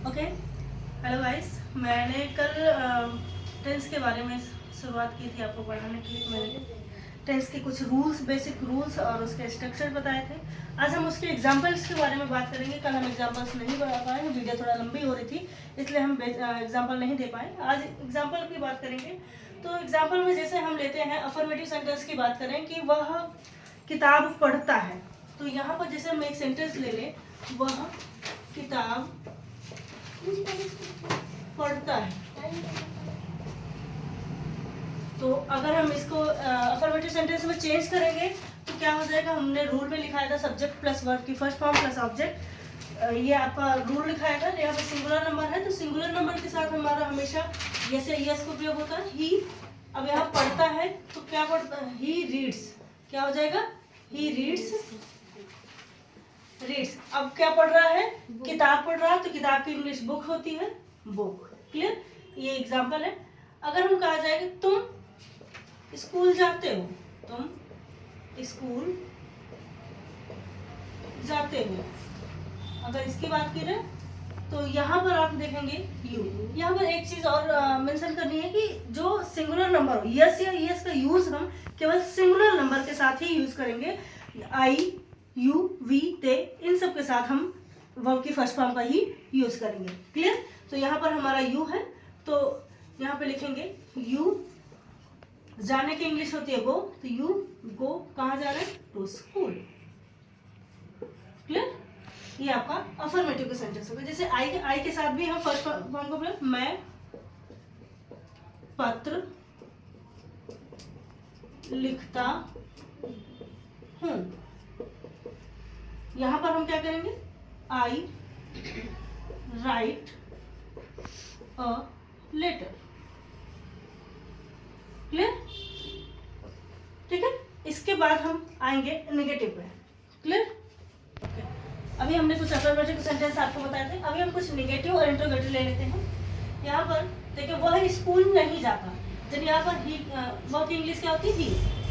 Okay, hello guys. मैंने कल tense के बारे में शुरुआत की थी आपको पढ़ाने के लिए। मैंने टेंस के कुछ रूल्स, बेसिक रूल्स और उसके स्ट्रक्चर बताए थे। आज हम उसके एग्जाम्पल्स के बारे में बात करेंगे। कल हम एग्जाम्पल्स नहीं बता पाए, वीडियो थोड़ा लंबी हो रही थी, इसलिए हम एग्जाम्पल नहीं दे पाए। आज एग्जाम्पल की बात करेंगे। तो एग्जाम्पल में जैसे हम लेते हैं अफर्मेटिव सेंटेंस की बात करें कि वह किताब पढ़ता है, तो यहाँ पर जैसे हम एक सेंटेंस ले लें, वह किताब पढ़ता है। तो अगर हम इसको अफर्मेटिव सेंटेंस में चेंज करेंगे तो क्या हो जाएगा। हमने रूल में लिखाया था सब्जेक्ट प्लस वर्ब की फर्स्ट फॉर्म प्लस ऑब्जेक्ट। ये आपका रूल लिखाया था। यहाँ पे सिंगुलर नंबर है, तो सिंगुलर नंबर के साथ हमारा हमेशा यस या यस का उपयोग होता है। ही, अब यहाँ पढ़ता है तो क्या पढ़ता है, ही रीड्स। क्या हो जाएगा, ही रीड्स। रीड्स, अब क्या पढ़ रहा है, किताब पढ़ रहा है, तो किताब की इंग्लिश बुक होती है, बुक। क्लियर, ये एग्जांपल है। अगर हम कहा जाएगा तुम स्कूल जाते हो, तुम स्कूल जाते हो, अगर इसकी बात करें तो यहाँ पर आप देखेंगे यू। यहाँ पर एक चीज और मेंशन करनी है कि जो सिंगुलर नंबर हो, यस या यस का यूज हम केवल सिंगुलर नंबर के साथ ही यूज करेंगे। आई, यू, वी, ते, इन सब के साथ हम वर्ब की फर्स्ट फॉर्म का ही यूज करेंगे। क्लियर, तो यहाँ पर हमारा यू है, तो यहाँ पे लिखेंगे यू। जाने की इंग्लिश होती है गो, तो यू गो कहाँ जा रहे हैं, टू स्कूल। क्लियर, ये आपका अफर्मेटिव का सेंटेंस होगा। जैसे आई के साथ भी हम फर्स्ट फॉर्म को बोले, मैं पत्र लिखता हूं। यहां पर हम क्या करेंगे, आई राइट अ लेटर। क्लियर, ठीक है। इसके बाद हम आएंगे नेगेटिव पे। क्लियर, अभी हमने कुछ अफर्मेटिव सेंटेंस आपको बताए थे, अभी हम कुछ नेगेटिव और इंटरोगेटिव ले लेते हैं। यहाँ पर देखिए, वह स्कूल नहीं जाता। जब यहाँ पर ही, वह की इंग्लिश क्या होती है,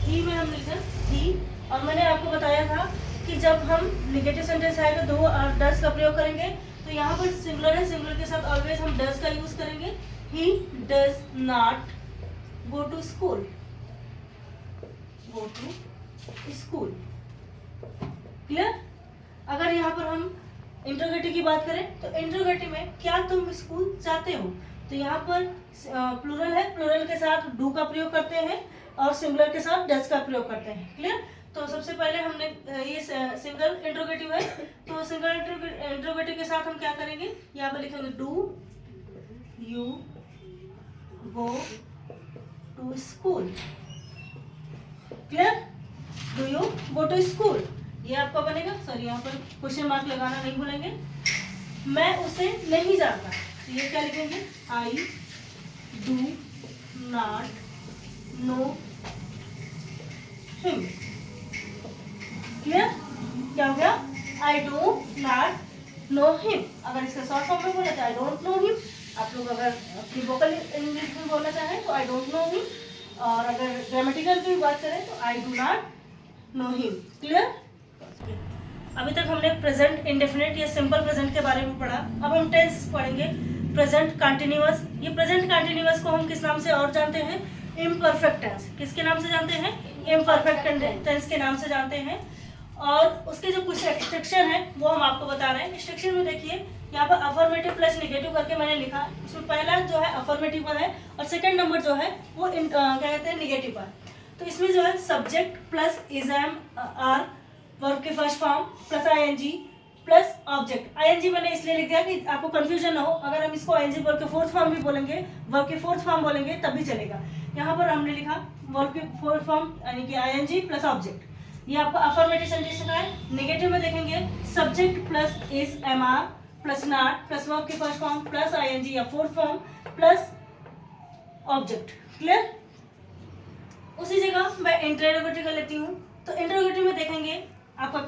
ही में हम लिखते हैं ही। और मैंने आपको बताया था कि जब हम नेगेटिव सेंटेंस आएगा दो और डस का प्रयोग करेंगे, तो यहाँ पर सिंगुलर है, सिंगुलर के साथ ऑलवेज हम डस का यूज करेंगे। He does not go to school, go to school. Clear, अगर यहाँ पर हम इंट्रोगेटिव की बात करें तो इंट्रोगेटिव में क्या तुम स्कूल जाते हो, तो यहाँ पर प्लूरल है, प्लूरल के साथ डू का प्रयोग करते हैं और सिंगुलर के साथ डज का प्रयोग करते हैं। क्लियर, तो सबसे पहले हमने ये सिंगल इंट्रोगेटिव है, तो सिंगल इंट्रोगेटिव के साथ हम क्या करेंगे, यहाँ पर लिखेंगे do you go to school. Clear, do you go to school, ये आपका बनेगा। सॉरी, यहाँ पर क्वेश्चन मार्क लगाना नहीं भूलेंगे। मैं उसे नहीं जानता, तो ये क्या लिखेंगे, I do not know him. Clear, क्या हो गया, I do not know him. अगर इसका शॉर्ट फॉर्म में बोला तो आई डोंट नो हिम। आप लोग अगर अपनी वोकल इंग्लिश में बोलना चाहें तो आई डोंट नो हिम, और अगर ग्रामेटिकल की बात करें तो I do not know him. Clear, अभी तक हमने प्रेजेंट इंडेफिनिट या सिंपल प्रेजेंट के बारे में पढ़ा। अब हम टेंस पढ़ेंगे, प्रेजेंट कंटिन्यूअस। ये प्रेजेंट कंटिन्यूअस को हम किस नाम से और जानते हैं, इम्परफेक्ट टेंस। किसके नाम से जानते हैं, इम्परफेक्ट टेंस के नाम से जानते हैं। और उसके जो कुछ इंस्ट्रक्शन है वो हम आपको बता रहे हैं। इंस्ट्रक्शन में देखिए, यहाँ पर अफर्मेटिव प्लस नेगेटिव करके मैंने लिखा। उसमें पहला जो है अफर्मेटिव पर है और सेकंड नंबर जो है वो क्या कहते हैं, नेगेटिव पर। तो इसमें जो है subject plus is am are, verb के first form plus ING plus object. ING मैंने इसलिए लिख दिया कि आपको कंफ्यूजन ना हो। अगर हम इसको आईएनजी वर्ब के फोर्थ फॉर्म भी बोलेंगे, वर्ब के फोर्थ फॉर्म बोलेंगे तब भी चलेगा। यहाँ पर हमने लिखा वर्ब के फोर्थ फॉर्म यानी कि आईएनजी प्लस ऑब्जेक्ट। ये आपका अफर्मेटिव सेंटेंस का है। नेगेटिव में देखेंगे subject plus is am are plus not plus verb के फर्स्ट फॉर्म प्लस आईएनजी या fourth form plus object. Clear, उसी जगह मैं इंटरोगेटिव कर लेती हूँ। तो इंटरोगेटिव में देखेंगे आपका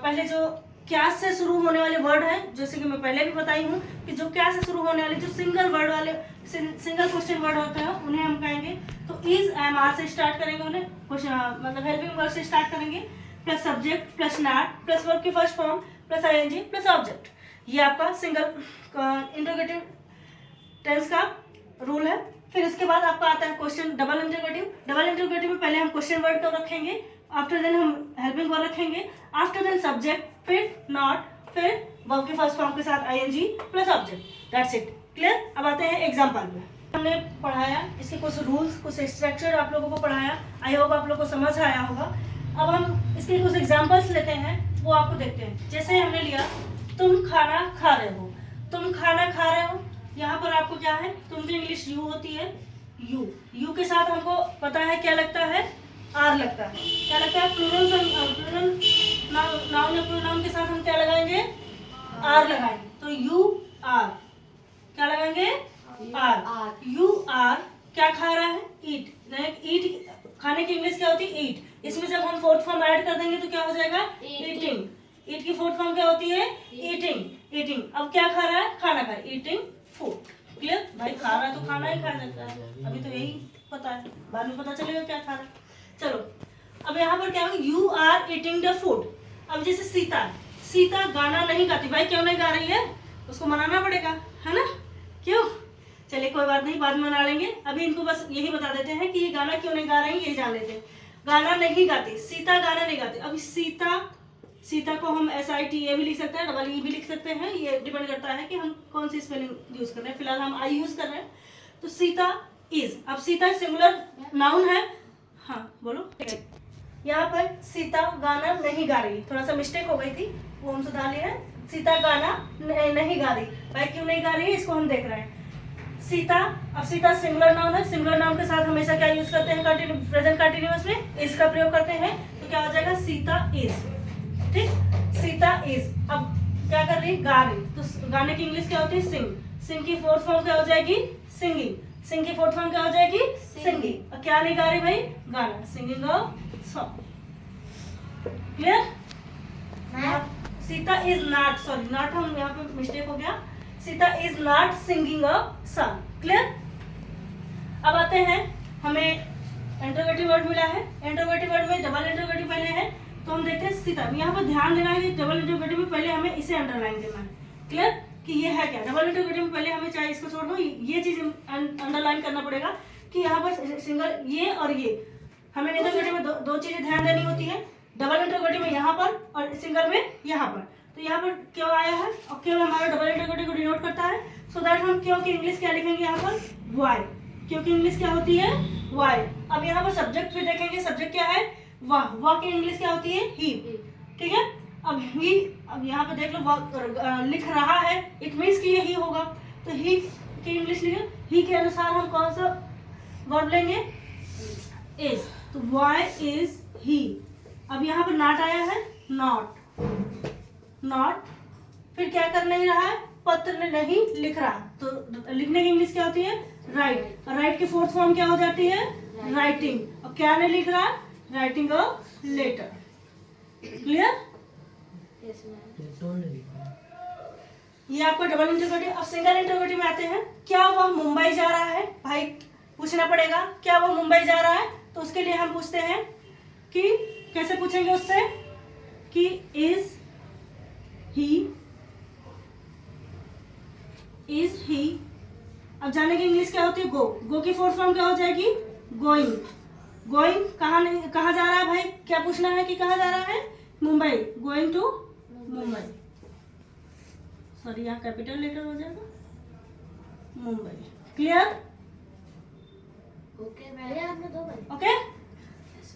पहले जो क्या से शुरू होने वाले वर्ड है, जैसे कि मैं पहले भी बताई हूँ कि जो क्या से शुरू होने वाले जो सिंगल वर्ड वाले सिंगल क्वेश्चन वर्ड होते हैं उन्हें हम कहेंगे तो इज एम आर से स्टार्ट करेंगे, उन्हें मतलब हेल्पिंग वर्ड से स्टार्ट करेंगे, plus subject plus not plus verb की first form plus ING plus object. ये आपका सिंगल इंटरोगेटिव टेंस का रूल है। फिर इसके बाद आपका आता है question double interrogative. Double interrogative में पहले हम क्वेश्चन वर्ड को रखेंगे, आफ्टर देन हम हेल्पिंग वर्ब रखेंगे, आफ्टर देन सब्जेक्ट, फिर नॉट, फिर वर्ब के फर्स्ट फॉर्म के साथ ING plus object. That's it. Clear? अब आते हैं एग्जांपल पे। हमने पढ़ाया इसके कुछ रूल्स, कुछ स्ट्रक्चर आप लोगों को पढ़ाया, आई होप आप लोगों को समझ आया होगा। अब हम इसके कुछ एग्जांपल्स लेते हैं, वो आपको देखते हैं। जैसे हमने लिया तुम खाना खा रहे हो, तुम खाना खा रहे हो, यहाँ पर आपको क्या है, तुम की इंग्लिश यू होती है, यू। यू के साथ हमको पता है क्या लगता है, आर लगता है। क्या लगता है, प्लूरल नाउन या प्रोनाउन के साथ हम क्या लगाएंगे, आर लगाएंगे। तो यू आर, क्या लगाएंगे, आर। यू आर क्या खा रहा है, ईट। ईट खाने की इंग्लिश क्या होती है, ईट। इसमें जब हम फोर्थ फॉर्म ऐड कर देंगे तो क्या हो जाएगा, ईटिंग। ईट की फोर्थ फॉर्म क्या होती है, ईटिंग। ईटिंग अब क्या खा रहा है, खाना खा रहा है, ईटिंग फूड। क्लियर? भाई खा रहा है तो खाना ही खा सकता है, अभी तो यही पता है, बाद में पता चलेगा क्या खा रहा है। चलो अब यहाँ पर क्या होगा, you are eating the food. अब जैसे सीता, सीता गाना नहीं गाती। भाई क्यों नहीं गा रही है, उसको मनाना पड़ेगा, है ना? क्यों? चलिए कोई बात नहीं, बाद में मना लेंगे। अभी इनको बस यही बता देते हैं कि ये गाना क्यों नहीं गा रही है, यही जान लेते हैं। गाना नहीं गाती, सीता गाना नहीं गाती। अभी सीता, सीता को हम SITA भी लिख सकते हैं, डबल E भी लिख सकते हैं, ये डिपेंड करता है कि हम कौन सी स्पेलिंग यूज कर रहे हैं। फिलहाल हम आई यूज कर रहे हैं। तो सीता इज, अब सीता सिंगुलर नाउन है, हाँ बोलो। यहाँ पर सीता गाना नहीं गा रही, थोड़ा सा मिस्टेक हो गई थी, वो हम सुधार लिए हैं। सीता गाना नहीं गा रही, भाई क्यों नहीं गा रही है, इसको हम देख रहे हैं। सीता, अब सीता सिंगुलर नाउन है, सिंगुलर नाउन के साथ हमेशा क्या यूज करते हैं, प्रेजेंट कंटिन्यूअस में इज का प्रयोग करते हैं। तो क्या हो जाएगा, सीता इज। ठीक, सीता इज। अब क्या कर रही, गा रही। तो गाने की इंग्लिश क्या होती है, सिंग। सिंग की फोर्थ फॉर्म क्या हो जाएगी, सिंगिंग। सिंग की फोर्थ फॉर्म क्या हो जाएगी, सिंगिंग। और क्या नहीं गा रही भाई, गाना, singing a song. Clear? Sita is not, sorry not, हम यहाँ पे मिस्टेक हो गया, Sita is not singing a song. Clear? अब आते हैं, हमें इंटरोगेटिव वर्ड मिला है। इंटरोगेटिव वर्ड में डबल इंटरोगेटिव पहले है, तो हम देखते हैं सीता। यहाँ पर ध्यान देना है कि डबल इंटरोगेटिव में पहले हमें इसे अंडरलाइन देना है। क्लियर? कि ये है क्या, डबल इंटरोगेटिव में पहले हमें, चाहे इसको छोड़ दो, ये चीज अंडरलाइन करना पड़ेगा कि यहाँ पर सिंगल ये और ये, हमें इंटरोगेटिव में दो चीजें ध्यान देनी होती है। डबल इंटरोगेटिव में यहाँ पर और सिंगल में यहाँ पर। तो यहाँ पर क्यों आया है और क्यों हमारा डबल इंटरोगेटिव को डिनोट करता है, सो दैट हम क्यों की इंग्लिश क्या लिखेंगे यहाँ पर, वाई। क्योंकि इंग्लिश क्या होती है, वाई। अब यहाँ पर सब्जेक्ट भी देखेंगे, सब्जेक्ट क्या है, वाह। वाह की इंग्लिश क्या होती है, ही। ठीक है? अब ही, अब यहाँ पे देख लो लिख रहा है, इट मीन्स कि ये ही होगा। तो ही की इंग्लिश लिखे, ही के अनुसार हम कौन सा वर्ब लेंगे, इज। तो वाई इज ही। अब यहाँ पर नॉट आया है, नॉट। नॉट, फिर क्या कर नहीं रहा है, पत्र नहीं लिख रहा। तो लिखने की इंग्लिश क्या होती है, राइट। और राइट की फोर्थ फॉर्म क्या हो जाती है, राइटिंग। और क्या नहीं लिख रहा, राइटिंग अ लेटर। क्लियर? ये आपको डबल इंटरोगेटिव। अब सिंगल इंटरोगेटिव में आते हैं। क्या वह मुंबई जा रहा है, भाई पूछना पड़ेगा, क्या वो मुंबई जा रहा है। तो उसके लिए हम पूछते हैं कि कैसे पूछेंगे उससे, कि इज ही। अब जाने की इंग्लिश क्या होती है, गो। गो की फोर्थ फॉर्म क्या हो जाएगी, गोइंग। गोइंग कहाँ जा रहा है भाई, क्या पूछना है कि कहाँ जा रहा है, Mumbai. Going to Mumbai. Sorry यहाँ कैपिटल लेटर हो जाएगा, Mumbai. Clear? Okay,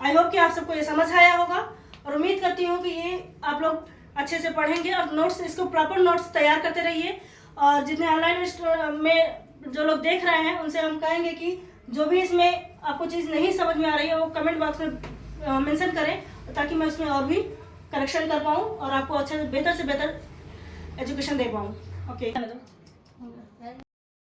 I hope कि आप सबको ये समझ आया होगा, और उम्मीद करती हूँ कि ये आप लोग अच्छे से पढ़ेंगे और नोट्स, इसको प्रॉपर नोट्स तैयार करते रहिए। और जितने ऑनलाइन में जो लोग देख रहे हैं उनसे हम कहेंगे कि जो भी इसमें आपको चीज़ नहीं समझ में आ रही है वो कमेंट बॉक्स में मेंशन करें, ताकि मैं उसमें और भी करेक्शन कर पाऊँ और आपको अच्छे से बेहतर एजुकेशन दे पाऊँ। ओके।